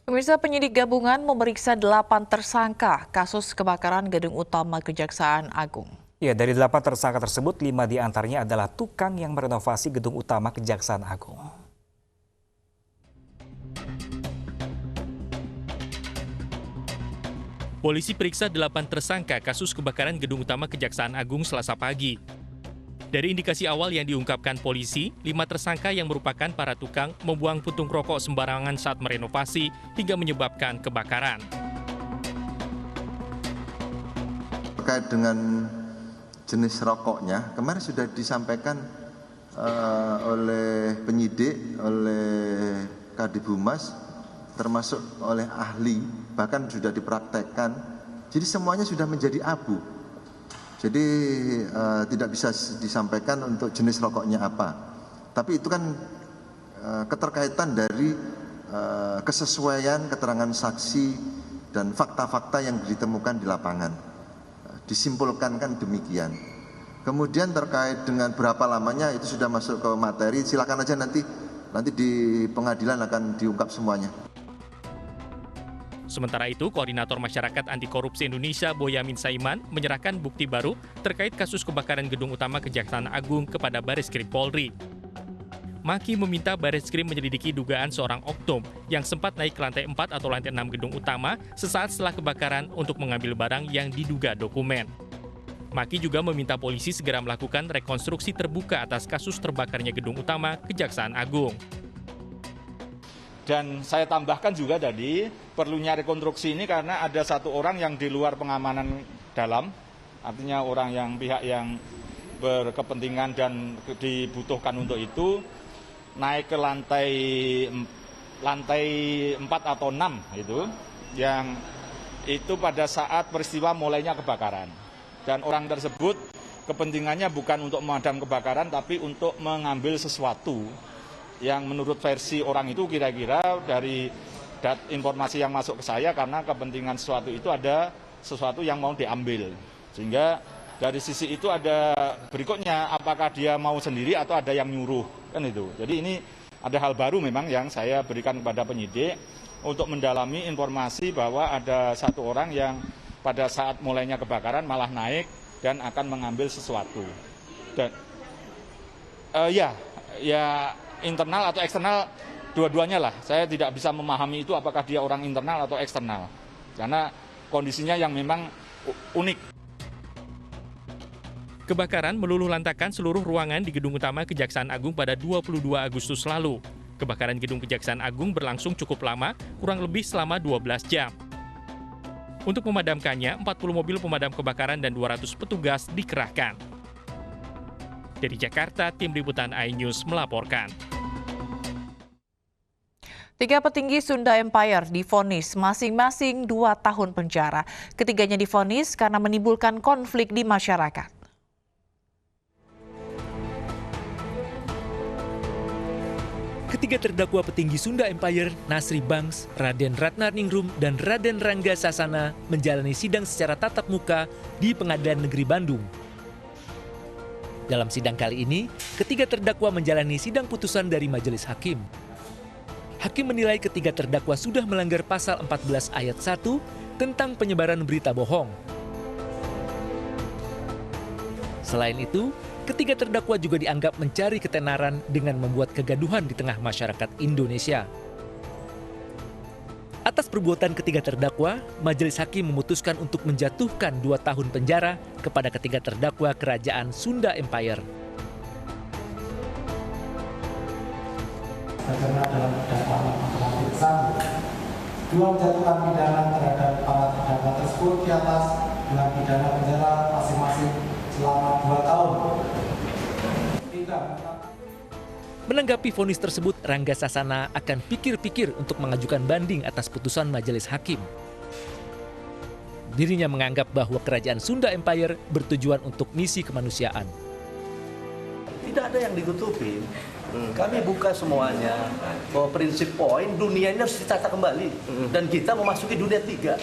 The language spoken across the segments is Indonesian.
Pemirsa, penyidik gabungan memeriksa 8 tersangka kasus kebakaran gedung utama Kejaksaan Agung. Ya, dari 8 tersangka tersebut, 5 diantaranya adalah tukang yang merenovasi gedung utama Kejaksaan Agung. Polisi periksa 8 tersangka kasus kebakaran gedung utama Kejaksaan Agung Selasa pagi. Dari indikasi awal yang diungkapkan polisi, 5 tersangka yang merupakan para tukang membuang puntung rokok sembarangan saat merenovasi hingga menyebabkan kebakaran. Terkait dengan jenis rokoknya, kemarin sudah disampaikan oleh penyidik, oleh Kadifhumas, termasuk oleh ahli, bahkan sudah dipraktekkan. Jadi semuanya sudah menjadi abu. Jadi tidak bisa disampaikan untuk jenis rokoknya apa. Tapi itu kan keterkaitan dari kesesuaian keterangan saksi dan fakta-fakta yang ditemukan di lapangan. Disimpulkan kan demikian. Kemudian terkait dengan berapa lamanya itu sudah masuk ke materi. Silakan aja nanti di pengadilan akan diungkap semuanya. Sementara itu, Koordinator Masyarakat Anti Korupsi Indonesia Boyamin Saiman menyerahkan bukti baru terkait kasus kebakaran gedung utama Kejaksaan Agung kepada Bareskrim Polri. Maki meminta Bareskrim menyelidiki dugaan seorang oknum yang sempat naik ke lantai 4 atau lantai 6 gedung utama sesaat setelah kebakaran untuk mengambil barang yang diduga dokumen. Maki juga meminta polisi segera melakukan rekonstruksi terbuka atas kasus terbakarnya gedung utama Kejaksaan Agung. Dan saya tambahkan juga tadi, perlunya rekonstruksi ini karena ada satu orang yang di luar pengamanan dalam, artinya pihak yang berkepentingan dan dibutuhkan untuk itu, naik ke lantai 4 atau 6 yang itu pada saat peristiwa mulainya kebakaran. Dan orang tersebut kepentingannya bukan untuk memadam kebakaran, tapi untuk mengambil sesuatu yang menurut versi orang itu kira-kira dari informasi yang masuk ke saya, karena kepentingan sesuatu itu ada sesuatu yang mau diambil. Sehingga dari sisi itu ada berikutnya, apakah dia mau sendiri atau ada yang nyuruh, kan itu. Jadi ini ada hal baru memang yang saya berikan kepada penyidik untuk mendalami informasi bahwa ada satu orang yang pada saat mulainya kebakaran malah naik dan akan mengambil sesuatu. Dan ya internal atau eksternal, dua-duanya lah. Saya tidak bisa memahami itu apakah dia orang internal atau eksternal. Karena kondisinya yang memang unik. Kebakaran meluluh lantakan seluruh ruangan di gedung utama Kejaksaan Agung pada 22 Agustus lalu. Kebakaran gedung Kejaksaan Agung berlangsung cukup lama, kurang lebih selama 12 jam. Untuk memadamkannya, 40 mobil pemadam kebakaran dan 200 petugas dikerahkan. Dari Jakarta, Tim Liputan iNews melaporkan. 3 petinggi Sunda Empire divonis masing-masing 2 tahun penjara. Ketiganya divonis karena menimbulkan konflik di masyarakat. Ketiga terdakwa petinggi Sunda Empire, Nasri Banks, Raden Ratnaningrum, dan Raden Rangga Sasana menjalani sidang secara tatap muka di Pengadilan Negeri Bandung. Dalam sidang kali ini, ketiga terdakwa menjalani sidang putusan dari majelis hakim. Hakim menilai ketiga terdakwa sudah melanggar pasal 14 ayat 1 tentang penyebaran berita bohong. Selain itu, ketiga terdakwa juga dianggap mencari ketenaran dengan membuat kegaduhan di tengah masyarakat Indonesia. Atas perbuatan ketiga terdakwa, majelis hakim memutuskan untuk menjatuhkan 2 tahun penjara kepada ketiga terdakwa Kerajaan Sunda Empire. Karena dalam dakwaan Mahkamah Sambo, 2 menjatuhkan pidana terhadap para terdakwa tersebut di atas dengan pidana penjara masing-masing selama 2 tahun. Menanggapi vonis tersebut, Rangga Sasana akan pikir-pikir untuk mengajukan banding atas putusan majelis hakim. Dirinya menganggap bahwa Kerajaan Sunda Empire bertujuan untuk misi kemanusiaan. Tidak ada yang ditutupin. Kami buka semuanya bahwa prinsip poin dunia ini harus ditata kembali dan kita memasuki dunia 3.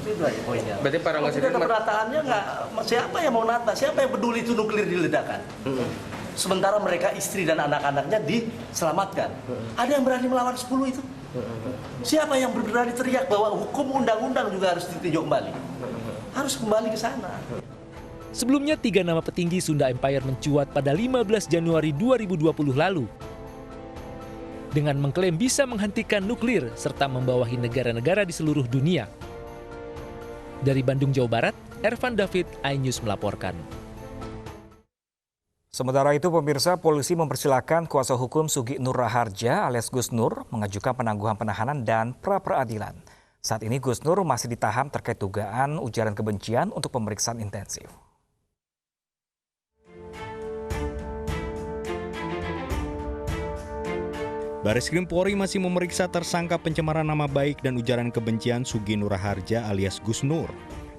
Itu aja poinnya. Berarti para tidak ada penataannya nggak. Siapa yang mau nata? Siapa yang peduli itu nuklir diledakkan? Sementara mereka istri dan anak-anaknya diselamatkan. Ada yang berani melawan 10 itu? Siapa yang berani teriak bahwa hukum undang-undang juga harus ditinjau kembali? Harus kembali ke sana. Sebelumnya 3 nama petinggi Sunda Empire mencuat pada 15 Januari 2020 lalu. Dengan mengklaim bisa menghentikan nuklir serta membawahi negara-negara di seluruh dunia. Dari Bandung, Jawa Barat, Ervan David, iNews melaporkan. Sementara itu, pemirsa, polisi mempersilahkan kuasa hukum Sugi Nur Raharja alias Gus Nur mengajukan penangguhan penahanan dan pra-peradilan. Saat ini Gus Nur masih ditahan terkait dugaan ujaran kebencian untuk pemeriksaan intensif. Bareskrim Polri masih memeriksa tersangka pencemaran nama baik dan ujaran kebencian Sugi Nur Raharja alias Gus Nur.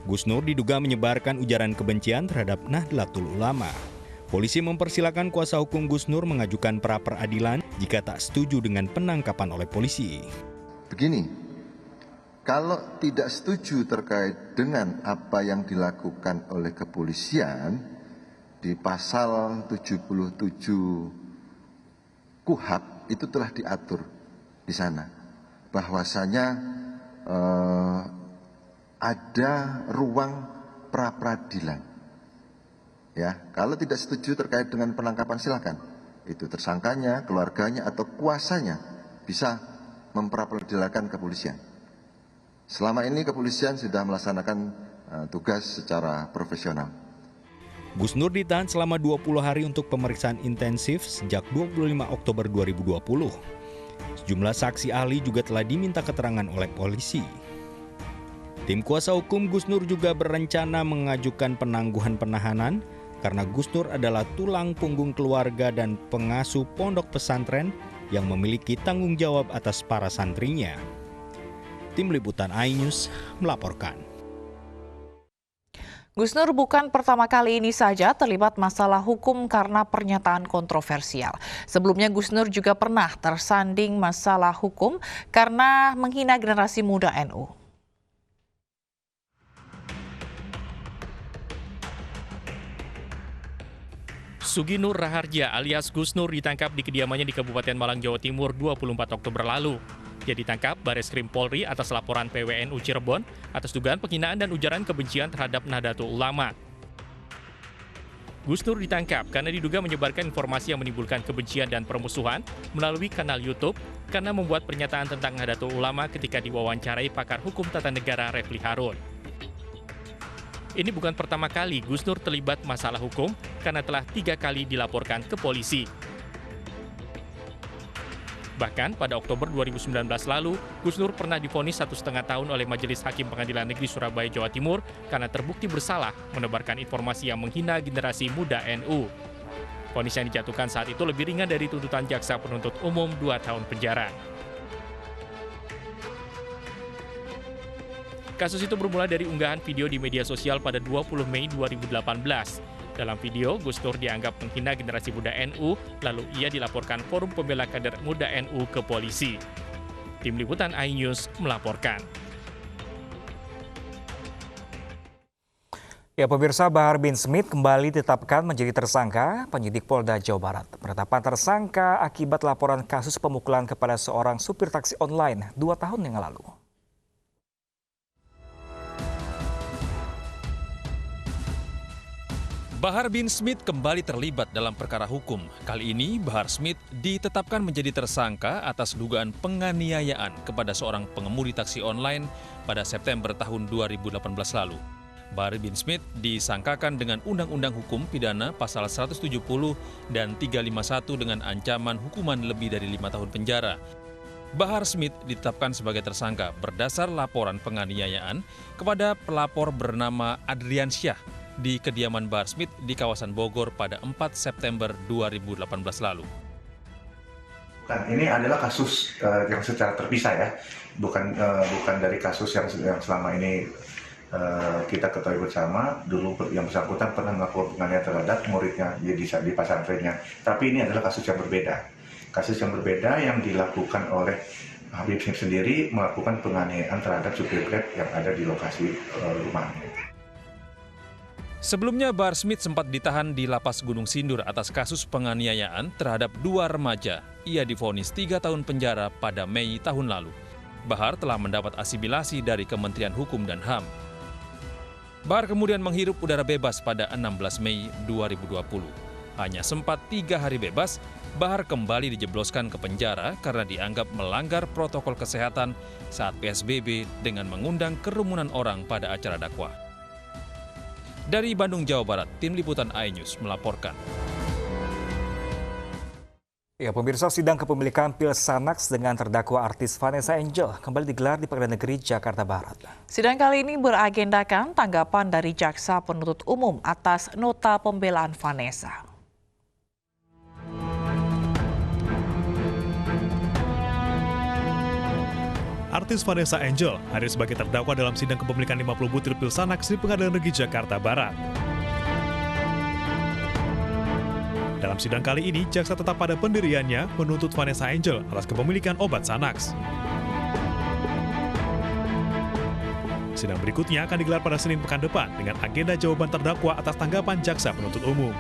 Gus Nur diduga menyebarkan ujaran kebencian terhadap Nahdlatul Ulama. Polisi mempersilahkan kuasa hukum Gus Nur mengajukan pra-peradilan jika tak setuju dengan penangkapan oleh polisi. Begini, kalau tidak setuju terkait dengan apa yang dilakukan oleh kepolisian di pasal 77 KUHP itu telah diatur di sana bahwasanya ada ruang pra-peradilan. Ya, kalau tidak setuju terkait dengan penangkapan silakan. Itu tersangkanya, keluarganya atau kuasanya bisa memperadilankan kepolisian. Selama ini kepolisian sudah melaksanakan tugas secara profesional. Gus Nur ditahan selama 20 hari untuk pemeriksaan intensif sejak 25 Oktober 2020. Sejumlah saksi ahli juga telah diminta keterangan oleh polisi. Tim kuasa hukum Gus Nur juga berencana mengajukan penangguhan penahanan karena Gus Nur adalah tulang punggung keluarga dan pengasuh pondok pesantren yang memiliki tanggung jawab atas para santrinya. Tim Liputan iNews melaporkan. Gus Nur bukan pertama kali ini saja terlibat masalah hukum karena pernyataan kontroversial. Sebelumnya Gus Nur juga pernah tersanding masalah hukum karena menghina generasi muda NU. Sugi Nur Raharja alias Gus Nur ditangkap di kediamannya di Kabupaten Malang, Jawa Timur 24 Oktober lalu. Dia ditangkap Bareskrim Polri atas laporan PWNU Cirebon atas dugaan penghinaan dan ujaran kebencian terhadap Nahdlatul Ulama. Gus Nur ditangkap karena diduga menyebarkan informasi yang menimbulkan kebencian dan permusuhan melalui kanal YouTube karena membuat pernyataan tentang Nahdlatul Ulama ketika diwawancarai pakar hukum tata negara Refli Harun. Ini bukan pertama kali Gus Nur terlibat masalah hukum karena telah 3 kali dilaporkan ke polisi. Bahkan pada Oktober 2019 lalu, Gus Nur pernah divonis 1,5 tahun oleh Majelis Hakim Pengadilan Negeri Surabaya, Jawa Timur karena terbukti bersalah menebarkan informasi yang menghina generasi muda NU. Vonis yang dijatuhkan saat itu lebih ringan dari tuntutan jaksa penuntut umum 2 tahun penjara. Kasus itu bermula dari unggahan video di media sosial pada 20 Mei 2018. Dalam video, Gus Nur dianggap menghina generasi muda NU, lalu ia dilaporkan Forum Pembela Kader Muda NU ke polisi. Tim Liputan iNews melaporkan. Ya, pemirsa, Bahar bin Smith kembali ditetapkan menjadi tersangka penyidik Polda Jawa Barat. Penetapan tersangka akibat laporan kasus pemukulan kepada seorang supir taksi online 2 tahun yang lalu. Bahar bin Smith kembali terlibat dalam perkara hukum. Kali ini Bahar Smith ditetapkan menjadi tersangka atas dugaan penganiayaan kepada seorang pengemudi taksi online pada September tahun 2018 lalu. Bahar bin Smith disangkakan dengan Undang-Undang Hukum Pidana pasal 170 dan 351 dengan ancaman hukuman lebih dari 5 tahun penjara. Bahar Smith ditetapkan sebagai tersangka berdasar laporan penganiayaan kepada pelapor bernama Adrian Syah di kediaman Bahar Smith di kawasan Bogor pada 4 September 2018 lalu. Ini adalah kasus yang secara terpisah ya, bukan dari kasus yang selama ini kita ketahui bersama. Dulu yang bersangkutan pernah melakukan penganiayaan terhadap muridnya di pesantrennya, tapi ini adalah kasus yang berbeda. Kasus yang berbeda yang dilakukan oleh Habib Smith sendiri melakukan penganiayaan terhadap supir Grab yang ada di lokasi rumahnya. Sebelumnya, Bahar Smith sempat ditahan di Lapas Gunung Sindur atas kasus penganiayaan terhadap 2 remaja. Ia divonis 3 tahun penjara pada Mei tahun lalu. Bahar telah mendapat asimilasi dari Kementerian Hukum dan HAM. Bahar kemudian menghirup udara bebas pada 16 Mei 2020. Hanya sempat 3 hari bebas, Bahar kembali dijebloskan ke penjara karena dianggap melanggar protokol kesehatan saat PSBB dengan mengundang kerumunan orang pada acara dakwah. Dari Bandung, Jawa Barat, Tim Liputan iNews melaporkan. Ya, pemirsa, sidang kepemilikan pil Xanax dengan terdakwa artis Vanessa Angel kembali digelar di Pengadilan Negeri Jakarta Barat. Sidang kali ini beragendakan tanggapan dari Jaksa Penuntut Umum atas nota pembelaan Vanessa. Artis Vanessa Angel hadir sebagai terdakwa dalam sidang kepemilikan 50 butir pil Xanax di Pengadilan Negeri Jakarta Barat. Dalam sidang kali ini, jaksa tetap pada pendiriannya menuntut Vanessa Angel atas kepemilikan obat Xanax. Sidang berikutnya akan digelar pada Senin pekan depan dengan agenda jawaban terdakwa atas tanggapan jaksa penuntut umum.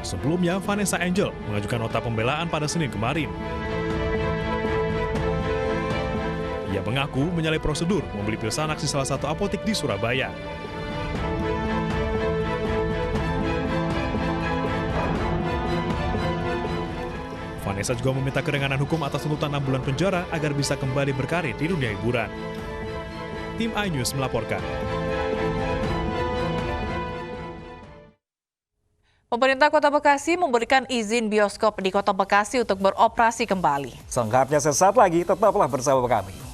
Sebelumnya, Vanessa Angel mengajukan nota pembelaan pada Senin kemarin. Ia mengaku menyalahi prosedur membeli pil Xanax di salah satu apotek di Surabaya. Vanessa juga meminta keringanan hukum atas tuntutan 6 bulan penjara agar bisa kembali berkarir di dunia hiburan. Tim iNews melaporkan. Pemerintah Kota Bekasi memberikan izin bioskop di Kota Bekasi untuk beroperasi kembali. Selengkapnya sesaat lagi, tetaplah bersama kami.